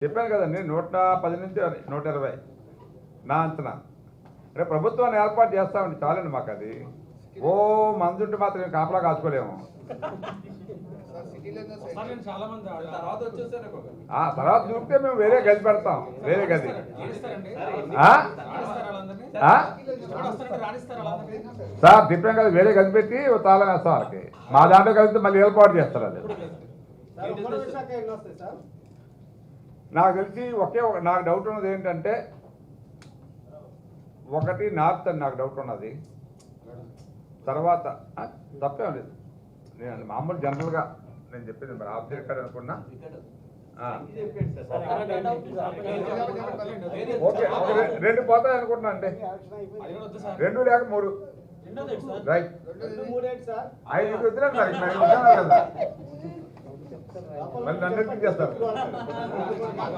చెప్పాను కదండి 110 నుంచి 120 నా అంచనా. రేపు ప్రభుత్వాన్ని ఏర్పాటు చేస్తామండి, చాలండి మాకు అది. ఓ మందుంటే మాత్రం కాపలా కాచుకోలేము. తర్వాత చూస్తే మేము వేరే గది పెడతాం, వేరే గది. సార్ చెప్పాం కదా, వేరే గది పెట్టి తాళం వేస్తాం వాళ్ళకి. మా దాంట్లో కలిస్తే మళ్ళీ ఏర్పాటు చేస్తారు. అది నాకు తెలిసి నాకు డౌట్ ఉన్నది ఏంటంటే, ఒకటి నార్త్ అని నాకు డౌట్ ఉన్నది. తర్వాత తప్పేం లేదు, నేను మామూలు జనరల్గా నేను చెప్పింది మరి ఆబ్జెక్ట్ అనుకున్నా. ఓకే, రెండు పోతాయి అనుకుంటున్నా. అంటే 2 లేక 3 రైట్ 5 వద్దులేదు మరి నన్ను చేస్తారు.